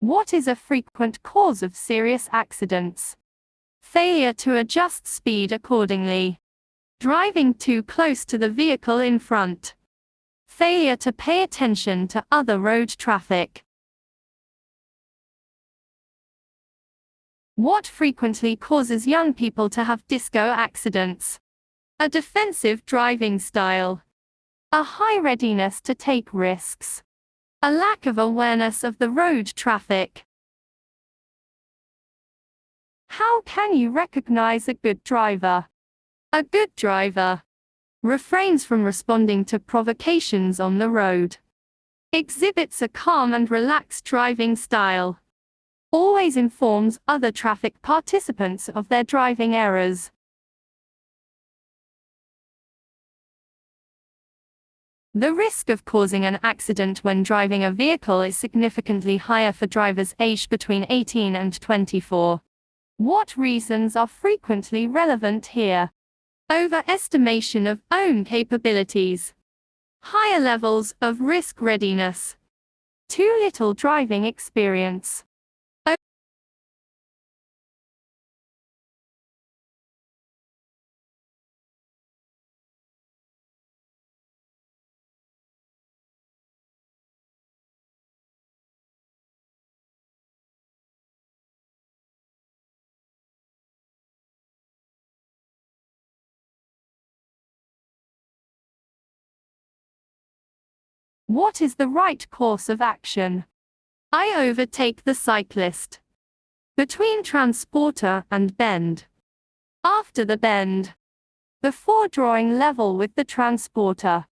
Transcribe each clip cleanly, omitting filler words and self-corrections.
What is a frequent cause of serious accidents? Failure to adjust speed accordingly. Driving too close to the vehicle in front. Failure to pay attention to other road traffic. What frequently causes young people to have disco accidents? A defensive driving style. A high readiness to take risks. A lack of awareness of the road traffic. How can you recognize a good driver? A good driver refrains from responding to provocations on the road. Exhibits a calm and relaxed driving style. Always informs other traffic participants of their driving errors. The risk of causing an accident when driving a vehicle is significantly higher for drivers aged between 18 and 24. What reasons are frequently relevant here? Overestimation of own capabilities. Higher levels of risk readiness. Too little driving experience. What is the right course of action? I overtake the cyclist. Between transporter and bend. After the bend. Before drawing level with the transporter.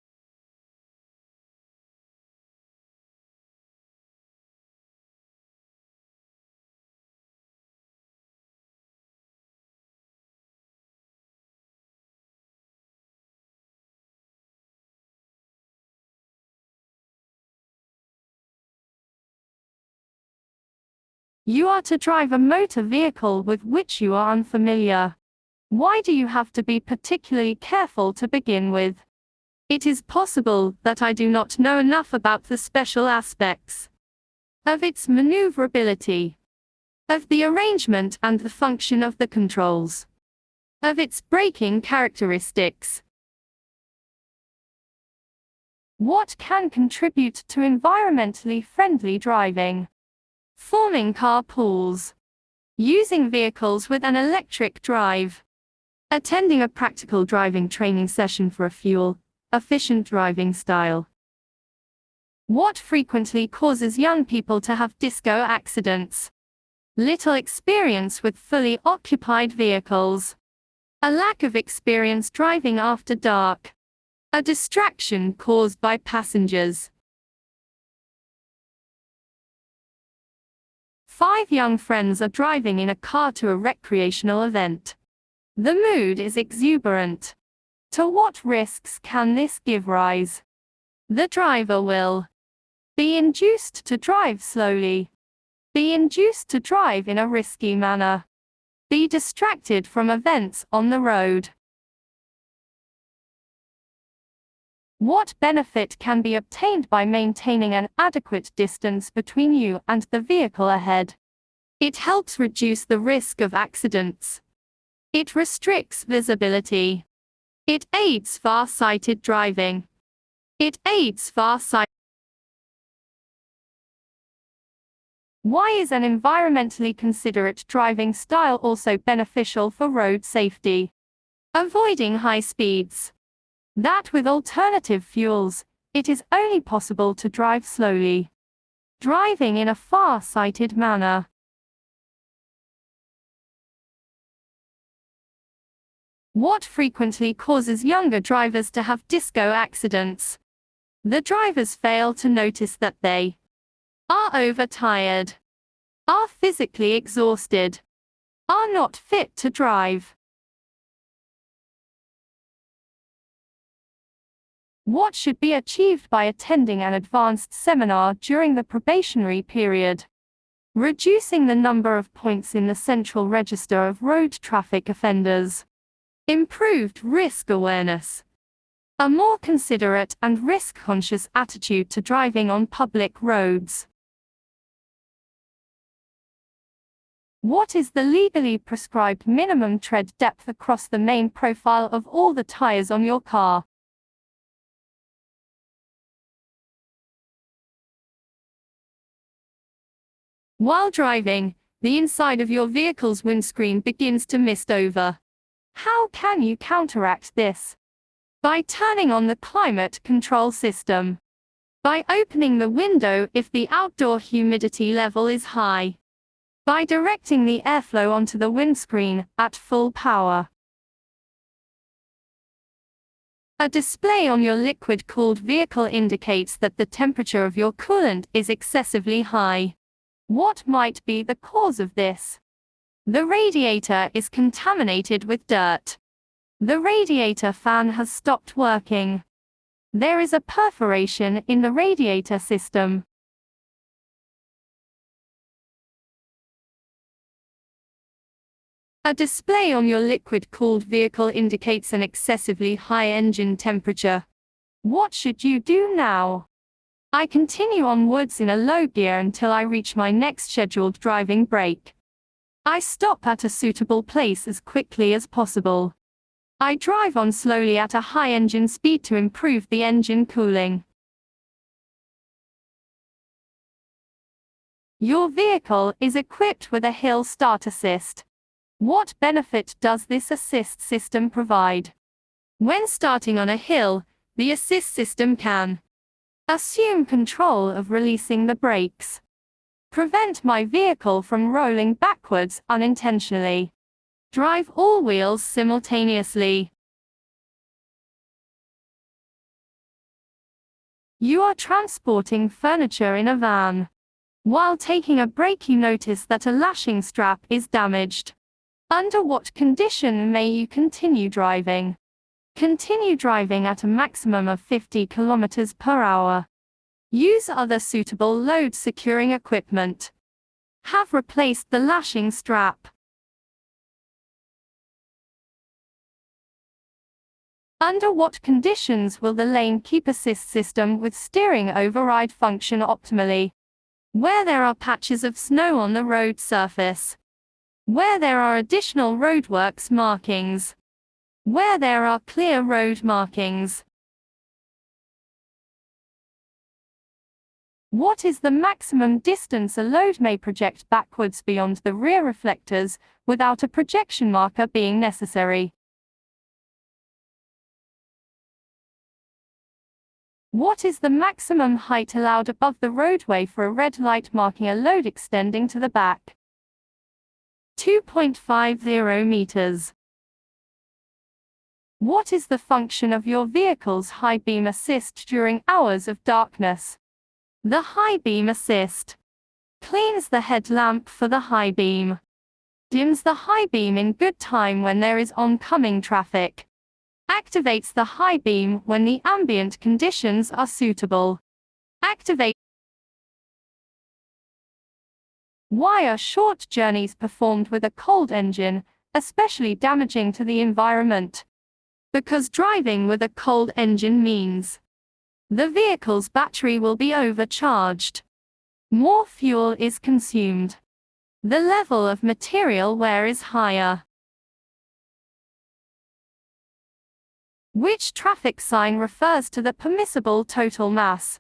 You are to drive a motor vehicle with which you are unfamiliar. Why do you have to be particularly careful to begin with? It is possible that I do not know enough about the special aspects of its maneuverability, of the arrangement and the function of the controls, of its braking characteristics. What can contribute to environmentally friendly driving? Forming carpools. Using vehicles with an electric drive. Attending a practical driving training session for a fuel-efficient driving style. What frequently causes young people to have disco accidents? Little experience with fully occupied vehicles. A lack of experience driving after dark. A distraction caused by passengers. 5 young friends are driving in a car to a recreational event. The mood is exuberant. To what risks can this give rise? The driver will be induced to drive slowly. Be induced to drive in a risky manner. Be distracted from events on the road. What benefit can be obtained by maintaining an adequate distance between you and the vehicle ahead? It helps reduce the risk of accidents. It restricts visibility. It aids far-sighted driving. It aids far-sighted. Why is an environmentally considerate driving style also beneficial for road safety? Avoiding high speeds. That with alternative fuels, it is only possible to drive slowly. Driving in a far-sighted manner. What frequently causes younger drivers to have disco accidents? The drivers fail to notice that they are overtired, are physically exhausted, are not fit to drive. What should be achieved by attending an advanced seminar during the probationary period? Reducing the number of points in the Central Register of Road Traffic Offenders. Improved risk awareness. A more considerate and risk-conscious attitude to driving on public roads. What is the legally prescribed minimum tread depth across the main profile of all the tires on your car? While driving, the inside of your vehicle's windscreen begins to mist over. How can you counteract this? By turning on the climate control system. By opening the window if the outdoor humidity level is high. By directing the airflow onto the windscreen at full power. A display on your liquid-cooled vehicle indicates that the temperature of your coolant is excessively high. What might be the cause of this? The radiator is contaminated with dirt. The radiator fan has stopped working. There is a perforation in the radiator system. A display on your liquid-cooled vehicle indicates an excessively high engine temperature. What should you do now? I continue onwards in a low gear until I reach my next scheduled driving break. I stop at a suitable place as quickly as possible. I drive on slowly at a high engine speed to improve the engine cooling. Your vehicle is equipped with a hill start assist. What benefit does this assist system provide? When starting on a hill, the assist system can assume control of releasing the brakes, prevent my vehicle from rolling backwards unintentionally, drive all wheels simultaneously. You are transporting furniture in a van. While taking a break, you notice that a lashing strap is damaged. Under what condition may you continue driving? Continue driving at a maximum of 50 km per hour. Use other suitable load securing equipment. Have replaced the lashing strap. Under what conditions will the lane keep assist system with steering override function optimally? Where there are patches of snow on the road surface. Where there are additional roadworks markings. Where there are clear road markings. What is the maximum distance a load may project backwards beyond the rear reflectors, without a projection marker being necessary? What is the maximum height allowed above the roadway for a red light marking a load extending to the back? 2.50 meters. What is the function of your vehicle's high beam assist during hours of darkness? The high beam assist cleans the headlamp for the high beam, dims the high beam in good time when there is oncoming traffic, activates the high beam when the ambient conditions are suitable. Activate. Why are short journeys performed with a cold engine especially damaging to the environment? Because driving with a cold engine means the vehicle's battery will be overcharged. More fuel is consumed. The level of material wear is higher. Which traffic sign refers to the permissible total mass?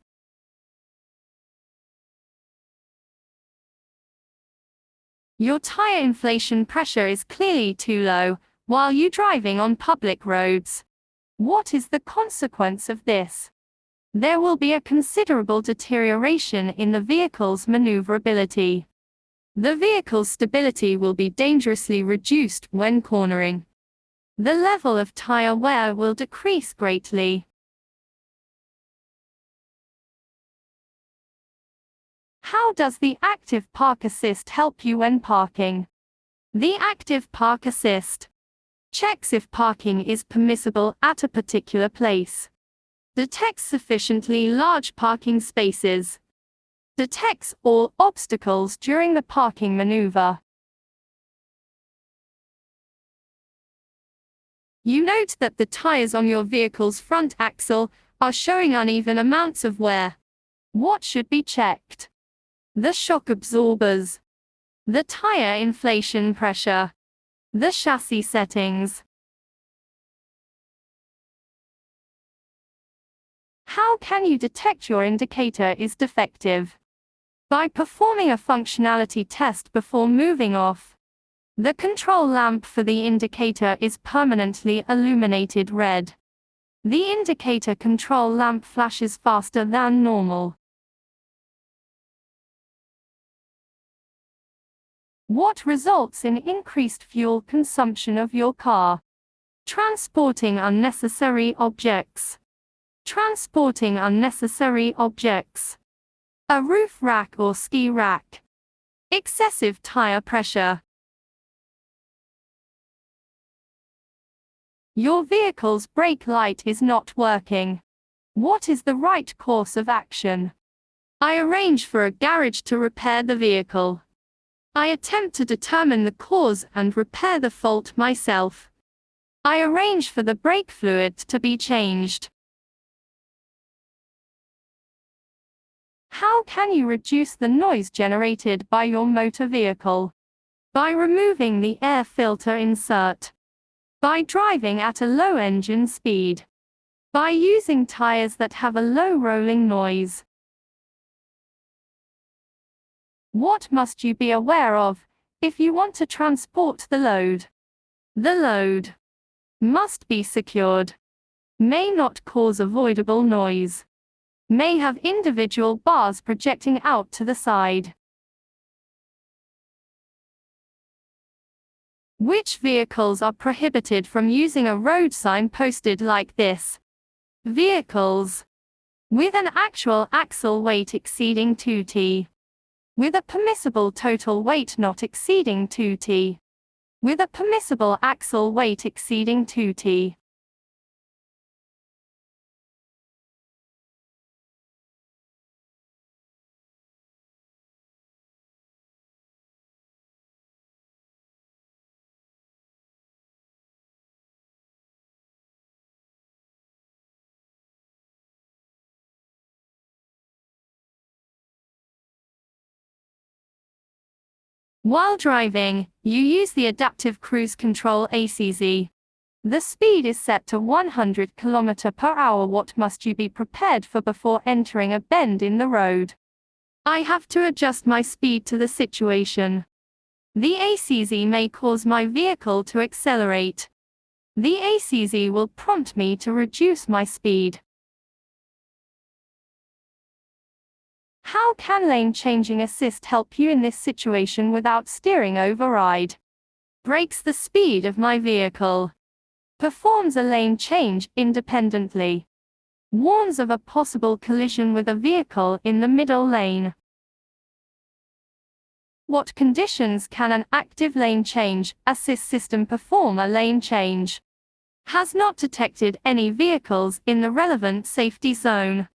Your tire inflation pressure is clearly too low while you driving on public roads. What is the consequence of this? There will be a considerable deterioration in the vehicle's maneuverability. The vehicle's stability will be dangerously reduced when cornering. The level of tire wear will decrease greatly. How does the Active Park Assist help you when parking? The Active Park Assist checks if parking is permissible at a particular place. Detects sufficiently large parking spaces. Detects all obstacles during the parking maneuver. You note that the tires on your vehicle's front axle are showing uneven amounts of wear. What should be checked? The shock absorbers. the tire inflation pressure, the chassis settings. How can you detect your indicator is defective? By performing a functionality test before moving off. The control lamp for the indicator is permanently illuminated red. The indicator control lamp flashes faster than normal. What results in increased fuel consumption of your car? Transporting unnecessary objects. Transporting unnecessary objects. A roof rack or ski rack. Excessive tire pressure. Your vehicle's brake light is not working. What is the right course of action? I arrange for a garage to repair the vehicle. I attempt to determine the cause and repair the fault myself. I arrange for the brake fluid to be changed. How can you reduce the noise generated by your motor vehicle? By removing the air filter insert. By driving at a low engine speed. By using tires that have a low rolling noise. What must you be aware of if you want to transport the load? The load must be secured, may not cause avoidable noise, may have individual bars projecting out to the side. Which vehicles are prohibited from using a road sign posted like this? Vehicles with an actual axle weight exceeding 2 t. With a permissible total weight not exceeding 2 t. With a permissible axle weight exceeding 2 t. While driving, you use the Adaptive Cruise Control ACZ. The speed is set to 100 km/h. What must you be prepared for before entering a bend in the road? I have to adjust my speed to the situation. The ACZ may cause my vehicle to accelerate. The ACZ will prompt me to reduce my speed. How can lane changing assist help you in this situation without steering override? Brakes the speed of my vehicle. Performs a lane change independently. Warns of a possible collision with a vehicle in the middle lane. What conditions can an active lane change assist system perform a lane change? Has not detected any vehicles in the relevant safety zone.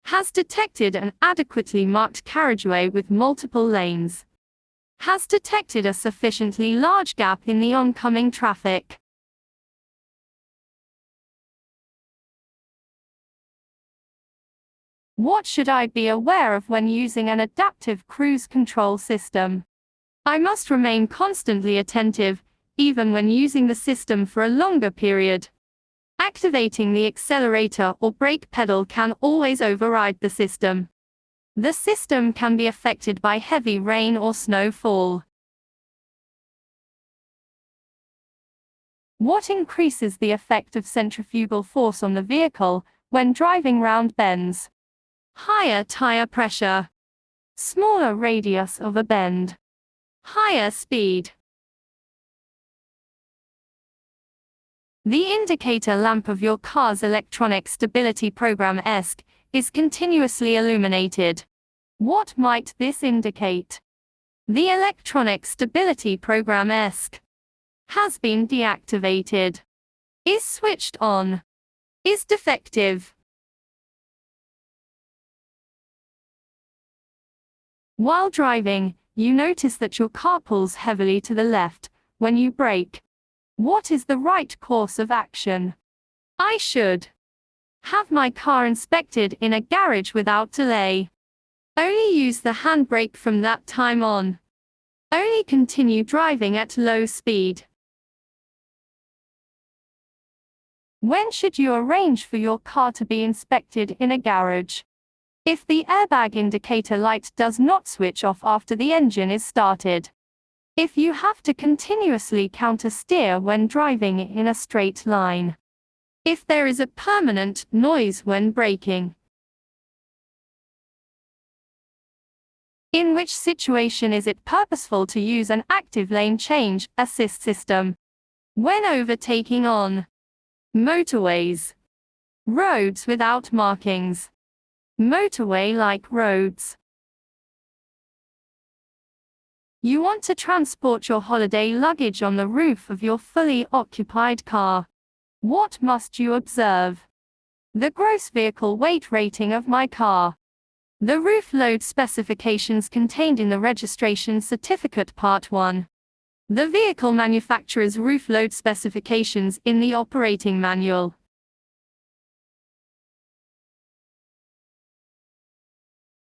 Has detected an adequately marked carriageway with multiple lanes. Has detected a sufficiently large gap in the oncoming traffic. What should I be aware of when using an adaptive cruise control system? I must remain constantly attentive, even when using the system for a longer period. Activating the accelerator or brake pedal can always override the system. The system can be affected by heavy rain or snowfall. What increases the effect of centrifugal force on the vehicle when driving round bends? Higher tire pressure. Smaller radius of a bend. Higher speed. The indicator lamp of your car's electronic stability program ESC is continuously illuminated. What might this indicate? The electronic stability program ESC has been deactivated. Is switched on. Is defective. While driving, you notice that your car pulls heavily to the left when you brake. What is the right course of action? I should have my car inspected in a garage without delay. Only use the handbrake from that time on. Only continue driving at low speed. When should you arrange for your car to be inspected in a garage? If the airbag indicator light does not switch off after the engine is started. If you have to continuously counter-steer when driving in a straight line. If there is a permanent noise when braking. In which situation is it purposeful to use an active lane change assist system? When overtaking on motorways, roads without markings, motorway-like roads. You want to transport your holiday luggage on the roof of your fully occupied car. What must you observe? The gross vehicle weight rating of my car. The roof load specifications contained in the registration certificate Part 1. The vehicle manufacturer's roof load specifications in the operating manual.